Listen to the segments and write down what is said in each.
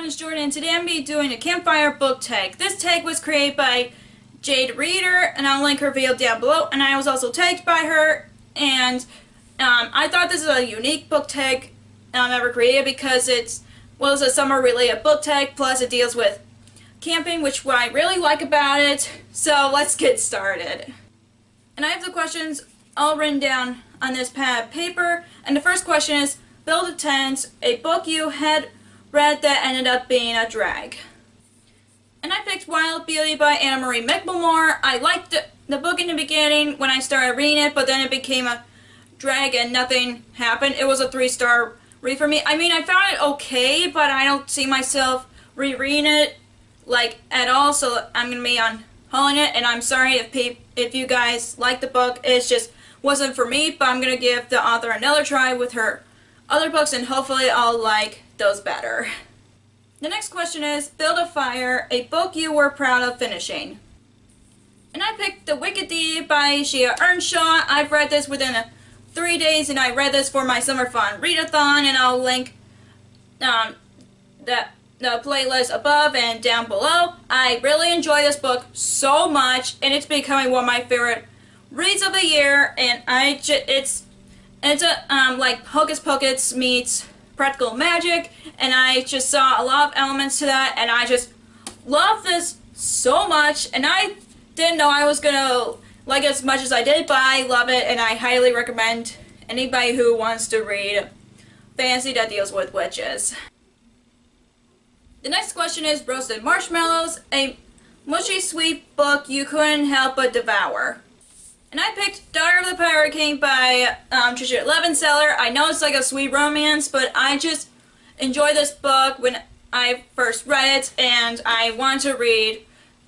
everyone, it's Jordan, and today I'm going to be doing a Campfire Book Tag. This tag was created by Jade Reader, and I'll link her video down below, and I was also tagged by her, and I thought this is a unique book tag ever created because it's a summer-related book tag, plus it deals with camping, which what I really like about it, so let's get started. And I have the questions all written down on this pad of paper, and the first question is, build a tent, a book you had read that ended up being a drag. And I picked Wild Beauty by Anna Marie McLemore. I liked the book in the beginning when I started reading it, but then it became a drag and nothing happened. It was a 3-star read for me. I mean, I found it okay, but I don't see myself rereading it at all, so I'm going to be unhauling it, and I'm sorry if you guys like the book. It just wasn't for me, but I'm going to give the author another try with her other books, and hopefully I'll like those better. The next question is, build a fire, a book you were proud of finishing. And I picked The Wicked Deed by Shea Earnshaw. I've read this within 3 days, and I read this for my summer fun readathon, and I'll link the playlist above and down below. I really enjoy this book so much, and it's becoming one of my favorite reads of the year, and it's like Hocus Pocus meets Practical Magic, and I just saw a lot of elements to that, and I just love this so much, and I didn't know I was gonna like it as much as I did, but I love it, and I highly recommend anybody who wants to read fantasy that deals with witches. The next question is Roasted Marshmallows, a mushy sweet book you couldn't help but devour. And I picked Daughter of the Pirate King by Trisha Levenseller. I know it's like a sweet romance, but I just enjoyed this book when I first read it, and I want to read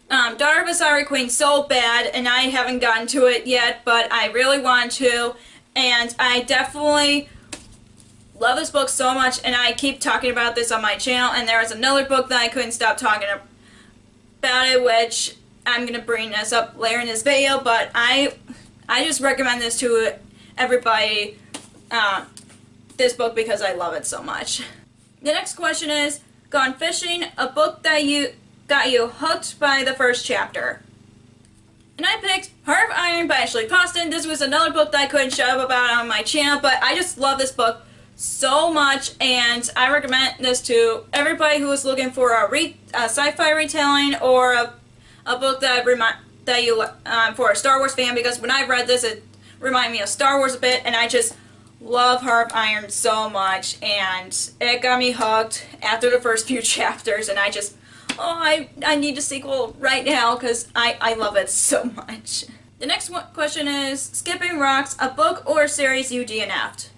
Daughter of a Siren Queen so bad, and I haven't gotten to it yet, but I really want to, and I definitely love this book so much, and I keep talking about this on my channel, and there was another book that I couldn't stop talking about it, which I'm going to bring this up later in this video, but I just recommend this to everybody, this book, because I love it so much. The next question is, Gone Fishing, a book that got you hooked by the first chapter. And I picked Heart of Iron by Ashley Poston. This was another book that I couldn't shut up about on my channel, but I just love this book so much, and I recommend this to everybody who is looking for a sci-fi retelling or a book that for a Star Wars fan, because when I read this, it reminded me of Star Wars a bit, and I just love Heart of Iron so much, and it got me hooked after the first few chapters, and I just, I need a sequel right now, because I love it so much. The next question is, Skipping Rocks, a book or series you DNF'd.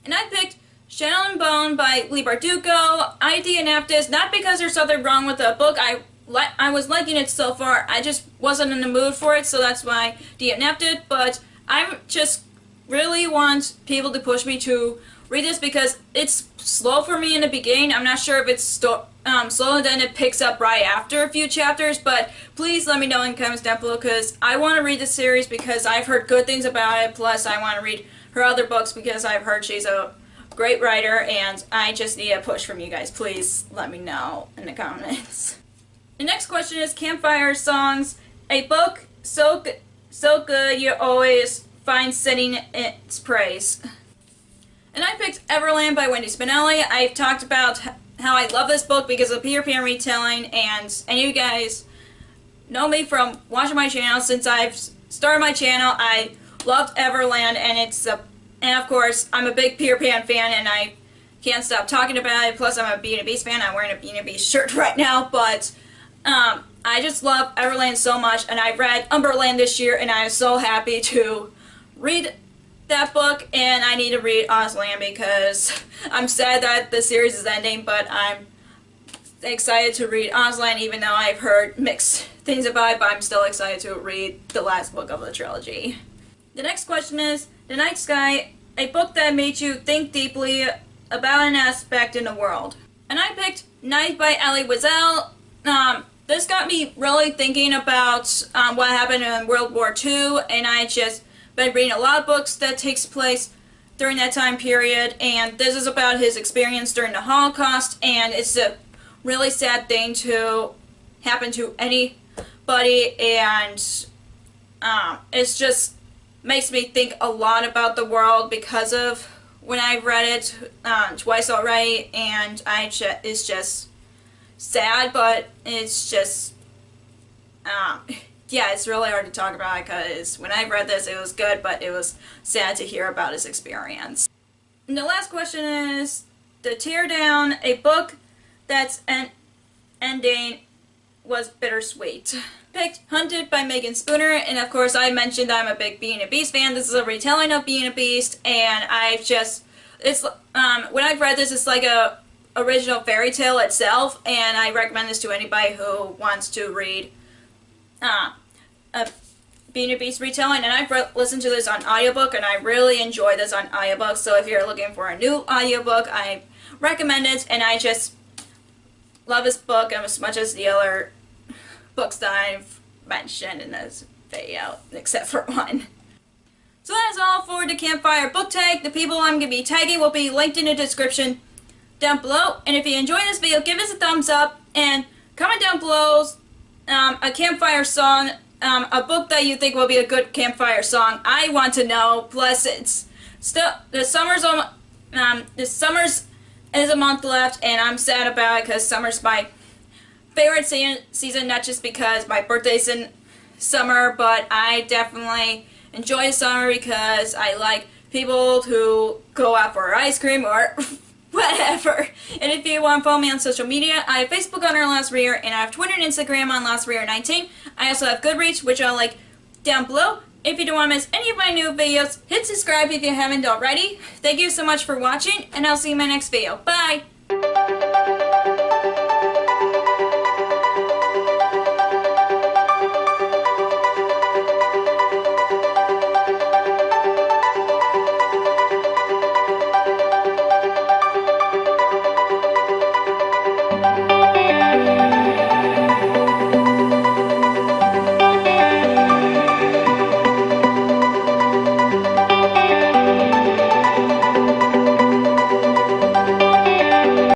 And I picked Shadow and Bone by Lee Bardugo. I DNF'd this, not because there's something wrong with the book. I was liking it so far, I just wasn't in the mood for it, so that's why I DNF'd it, but I just really want people to push me to read this because it's slow for me in the beginning. I'm not sure if it's slow and then it picks up right after a few chapters, but please let me know in the comments down below, because I want to read this series because I've heard good things about it, plus I want to read her other books because I've heard she's a great writer, and I just need a push from you guys. Please let me know in the comments. The next question is Campfire Songs, a book so good you always find singing its praise. And I picked Everland by Wendy Spinelli. I've talked about how I love this book because of Peter Pan retelling, and you guys know me from watching my channel. Since I've started my channel, I loved Everland, and and of course, I'm a big Peter Pan fan, and I can't stop talking about it. Plus, I'm a Beauty and the Beast fan. I'm wearing a Beauty and the Beast shirt right now, but I just love Everland so much, and I read Umberland this year, and I was so happy to read that book, and I need to read Ozland because I'm sad that the series is ending, but I'm excited to read Ozland, even though I've heard mixed things about it, but I'm still excited to read the last book of the trilogy. The next question is The Night Sky, a book that made you think deeply about an aspect in the world. And I picked Night by Elie Wiesel. This got me really thinking about what happened in World War II, and I just been reading a lot of books that takes place during that time period, and this is about his experience during the Holocaust, and it's a really sad thing to happen to anybody, and it's just makes me think a lot about the world because of when I read it twice already, and it's just sad, but it's just yeah, it's really hard to talk about because when I read this, it was good, but it was sad to hear about his experience. And the last question is to tear down a book that's an ending was bittersweet. Picked Hunted by Megan Spooner, and of course I mentioned I'm a big Beauty and the Beast fan. This is a retelling of Beauty and the Beast, and when I've read this, it's like a original fairy tale itself, and I recommend this to anybody who wants to read a Beauty and the Beast retelling. And I've listened to this on audiobook, and I really enjoy this on audiobook, so if you're looking for a new audiobook, I recommend it, and I just love this book as much as the other books that I've mentioned in this video, except for one. So that's all for the Campfire Book Tag. The people I'm going to be tagging will be linked in the description down below. And if you enjoyed this video, give us a thumbs up and comment down below a campfire song, a book that you think will be a good campfire song. I want to know. Plus, it's still the summer's is a month left, and I'm sad about it because summer's my favorite season, not just because my birthday's in summer, but I definitely enjoy summer because I like people who go out for ice cream or whatever. And if you want to follow me on social media, I have Facebook under Last Reader, and I have Twitter and Instagram on Last Reader 19. I also have Goodreads, which I'll link down below. If you don't want to miss any of my new videos, hit subscribe if you haven't already. Thank you so much for watching, and I'll see you in my next video. Bye!